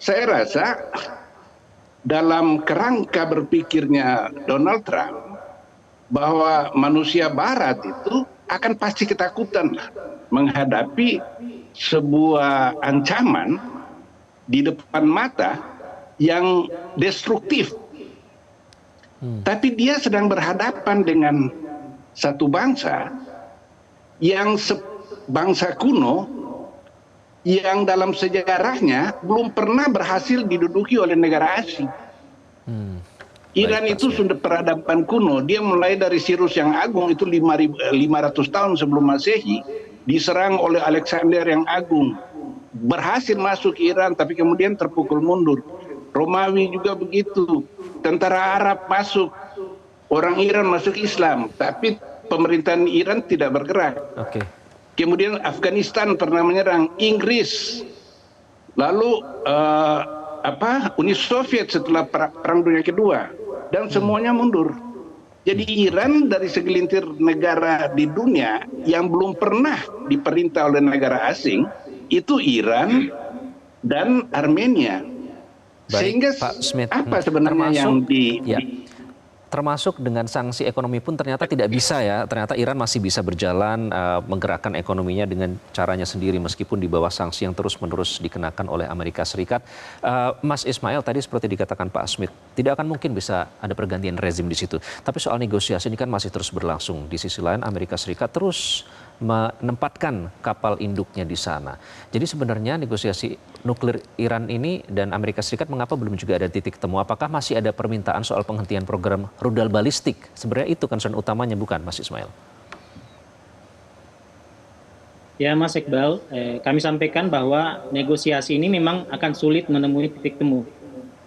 saya rasa dalam kerangka berpikirnya Donald Trump bahwa manusia Barat itu akan pasti ketakutan menghadapi sebuah ancaman di depan mata yang destruktif. Tapi dia sedang berhadapan dengan satu bangsa yang bangsa kuno yang dalam sejarahnya belum pernah berhasil diduduki oleh negara asing. Iran itu sudah peradaban kuno. Dia mulai dari Cyrus yang Agung itu 500 tahun sebelum Masehi diserang oleh Alexander yang Agung. Berhasil masuk ke Iran tapi kemudian terpukul mundur. Romawi juga begitu. Tentara Arab masuk. Orang Iran masuk Islam, tapi pemerintahan Iran tidak bergerak. Kemudian Afghanistan pernah menyerang, Inggris. Lalu Uni Soviet setelah Perang Dunia Kedua. Dan semuanya mundur. Jadi Iran dari segelintir negara di dunia yang belum pernah diperintah oleh negara asing, itu Iran dan Armenia. Sehingga Pak Smith, apa sebenarnya yang termasuk dengan sanksi ekonomi pun ternyata tidak bisa ya. Ternyata Iran masih bisa berjalan menggerakkan ekonominya dengan caranya sendiri meskipun di bawah sanksi yang terus-menerus dikenakan oleh Amerika Serikat. Mas Ismail tadi seperti dikatakan Pak Smith, tidak akan mungkin bisa ada pergantian rezim di situ. Tapi soal negosiasi ini kan masih terus berlangsung. Di sisi lain Amerika Serikat terus menempatkan kapal induknya di sana. Jadi sebenarnya negosiasi nuklir Iran ini dan Amerika Serikat mengapa belum juga ada titik temu? Apakah masih ada permintaan soal penghentian program rudal balistik? Sebenarnya itu concern utamanya, bukan Mas Ismail? Ya Mas Iqbal, kami sampaikan bahwa negosiasi ini memang akan sulit menemui titik temu.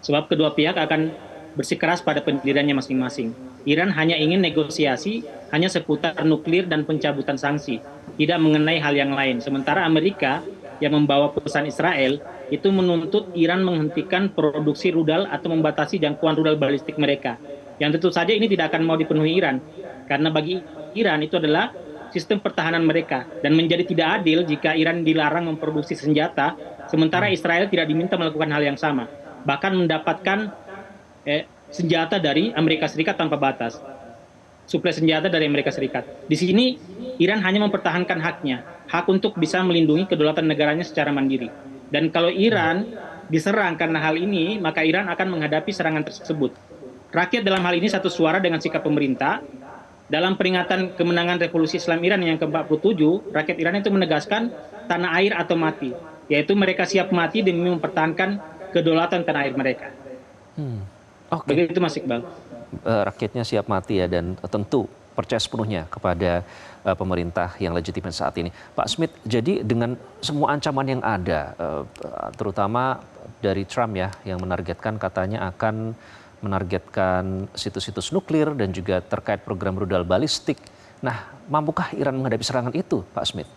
Sebab kedua pihak akan bersikeras pada pendiriannya masing-masing. Iran hanya ingin negosiasi hanya seputar nuklir dan pencabutan sanksi, tidak mengenai hal yang lain. Sementara Amerika yang membawa pesan Israel itu menuntut Iran menghentikan produksi rudal atau membatasi jangkauan rudal balistik mereka. Yang tentu saja ini tidak akan mau dipenuhi Iran, karena bagi Iran itu adalah sistem pertahanan mereka dan menjadi tidak adil jika Iran dilarang memproduksi senjata, sementara Israel tidak diminta melakukan hal yang sama, bahkan mendapatkan senjata dari Amerika Serikat tanpa batas, suplai senjata dari Amerika Serikat. Di sini Iran hanya mempertahankan haknya, hak untuk bisa melindungi kedaulatan negaranya secara mandiri. Dan kalau Iran diserang karena hal ini, maka Iran akan menghadapi serangan tersebut. Rakyat dalam hal ini satu suara dengan sikap pemerintah. Dalam peringatan kemenangan Revolusi Islam Iran yang ke-47, rakyat Iran itu menegaskan tanah air atau mati, yaitu mereka siap mati demi mempertahankan kedaulatan tanah air mereka. Begitu Mas Iqbal. Rakyatnya siap mati ya, dan tentu percaya sepenuhnya kepada pemerintah yang legitimate saat ini. Pak Smith, jadi dengan semua ancaman yang ada, terutama dari Trump ya, yang menargetkan katanya akan menargetkan situs-situs nuklir dan juga terkait program rudal balistik. Nah, mampukah Iran menghadapi serangan itu, Pak Smith?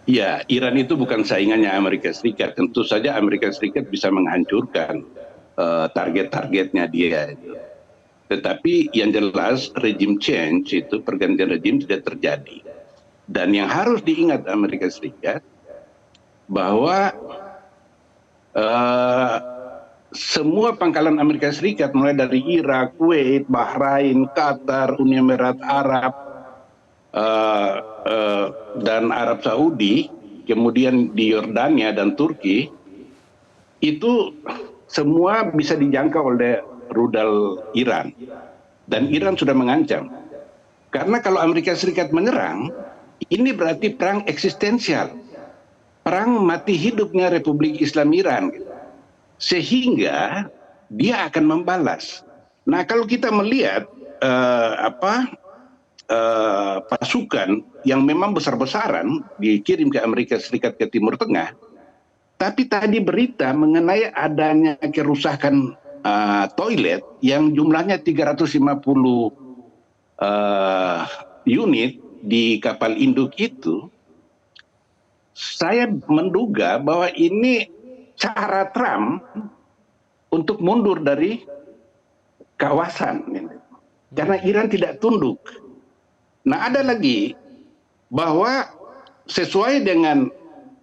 Ya, Iran itu bukan saingannya Amerika Serikat. Tentu saja Amerika Serikat bisa menghancurkan target-targetnya dia. Tetapi yang jelas regime change itu, pergantian regime tidak terjadi. Dan yang harus diingat Amerika Serikat bahwa semua pangkalan Amerika Serikat mulai dari Irak, Kuwait, Bahrain, Qatar, Uni Emirat Arab, dan Arab Saudi, kemudian di Yordania dan Turki, itu semua bisa dijangkau oleh rudal Iran. Dan Iran sudah mengancam. Karena kalau Amerika Serikat menyerang, ini berarti perang eksistensial. Perang mati hidupnya Republik Islam Iran. Sehingga dia akan membalas. Nah, kalau kita melihat pasukan yang memang besar-besaran dikirim ke Amerika Serikat ke Timur Tengah, tapi tadi berita mengenai adanya kerusakan toilet yang jumlahnya 350 unit di kapal induk itu, saya menduga bahwa ini cara Trump untuk mundur dari kawasan. Karena Iran tidak tunduk. Nah, ada lagi bahwa sesuai dengan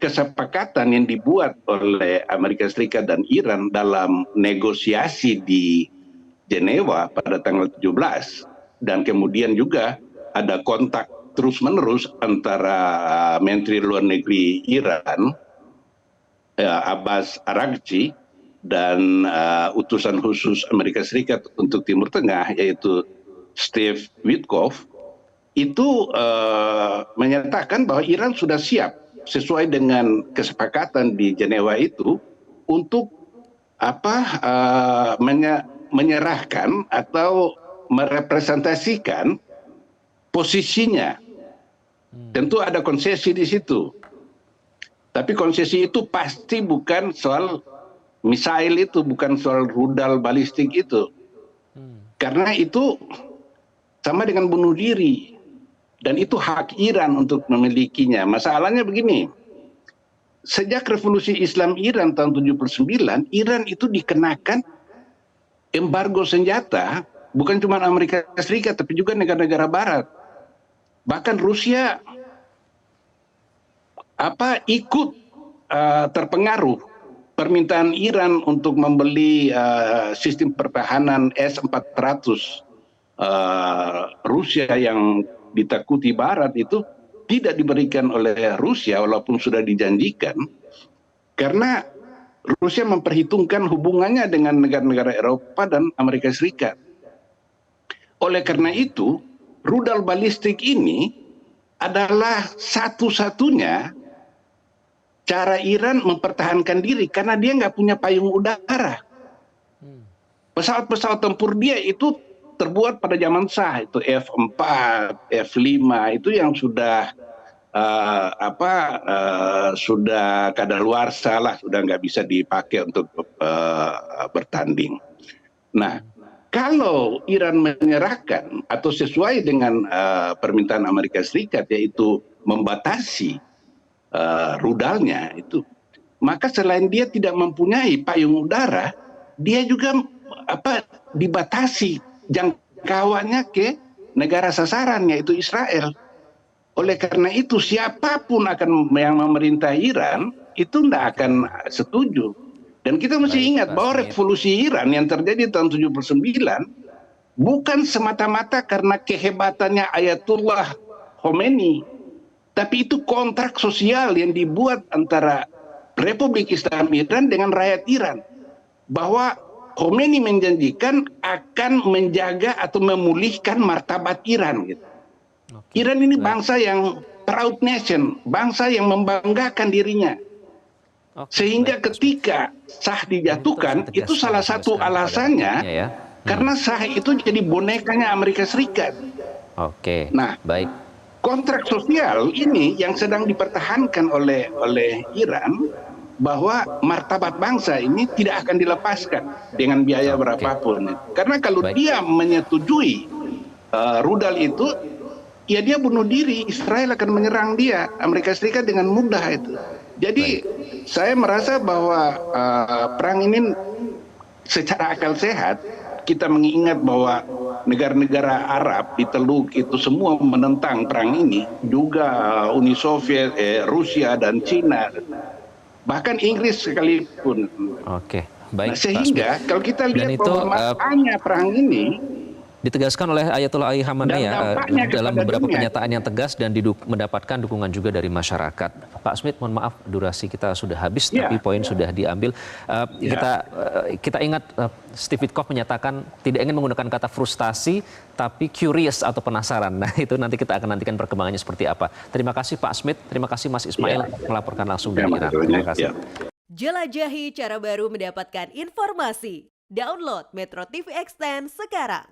kesepakatan yang dibuat oleh Amerika Serikat dan Iran dalam negosiasi di Jenewa pada tanggal 17, dan kemudian juga ada kontak terus-menerus antara Menteri Luar Negeri Iran Abbas Araghchi dan utusan khusus Amerika Serikat untuk Timur Tengah yaitu Steve Witkoff itu menyatakan bahwa Iran sudah siap sesuai dengan kesepakatan di Jenewa itu untuk menyerahkan atau merepresentasikan posisinya. Tentu ada konsesi di situ. Tapi konsesi itu pasti bukan soal misail itu, bukan soal rudal balistik itu. Karena itu sama dengan bunuh diri. Dan itu hak Iran untuk memilikinya. Masalahnya begini, sejak revolusi Islam Iran tahun 79, Iran itu dikenakan embargo senjata, bukan cuma Amerika Serikat, tapi juga negara-negara Barat. Bahkan Rusia ikut terpengaruh permintaan Iran untuk membeli sistem pertahanan S-400 Rusia yang ditakuti Barat itu tidak diberikan oleh Rusia walaupun sudah dijanjikan, karena Rusia memperhitungkan hubungannya dengan negara-negara Eropa dan Amerika Serikat. Oleh karena itu, rudal balistik ini adalah satu-satunya cara Iran mempertahankan diri karena dia nggak punya payung udara. Pesawat-pesawat tempur dia itu terbuat pada zaman Shah, itu F4, F5 itu yang sudah sudah kadaluarsa lah, sudah nggak bisa dipakai untuk bertanding. Nah, kalau Iran menyerahkan atau sesuai dengan permintaan Amerika Serikat yaitu membatasi rudalnya itu, maka selain dia tidak mempunyai payung udara, dia juga dibatasi jangkauannya ke negara sasaran yaitu Israel. Oleh karena itu siapapun yang memerintah Iran itu tidak akan setuju. Dan kita mesti ingat bahwa revolusi Iran yang terjadi tahun 79 bukan semata-mata karena kehebatannya Ayatullah Khomeini, tapi itu kontrak sosial yang dibuat antara Republik Islam Iran dengan rakyat Iran, bahwa Khomeini menjanjikan akan menjaga atau memulihkan martabat Iran. Gitu. Iran ini bangsa yang proud nation, bangsa yang membanggakan dirinya. Sehingga ketika Shah dijatuhkan, itu salah satu alasannya karena Shah itu jadi bonekanya Amerika Serikat. Nah, baik. Kontrak sosial ini yang sedang dipertahankan oleh Iran, bahwa martabat bangsa ini tidak akan dilepaskan dengan biaya berapapun. Karena kalau dia menyetujui rudal itu, ya dia bunuh diri, Israel akan menyerang dia, Amerika Serikat dengan mudah itu. Jadi saya merasa bahwa perang ini secara akal sehat, kita mengingat bahwa negara-negara Arab di Teluk itu semua menentang perang ini, juga Uni Soviet, Rusia dan Cina, bahkan Inggris sekalipun. Baik. Nah, sehingga kalau kita lihat bahwa makanya perang ini ditegaskan oleh Ayatollah Ali Khamenei dalam beberapa pernyataan yang tegas dan mendapatkan dukungan juga dari masyarakat. Pak Smith, mohon maaf durasi kita sudah habis, tapi poin sudah diambil. Kita ingat Steve Witkoff menyatakan tidak ingin menggunakan kata frustasi, tapi curious atau penasaran. Nah, itu nanti kita akan nantikan perkembangannya seperti apa. Terima kasih Pak Smith, terima kasih Mas Ismail melaporkan langsung dari Iran. Terima kasih. Jelajahi cara baru mendapatkan informasi. Download Metro TV Extend sekarang.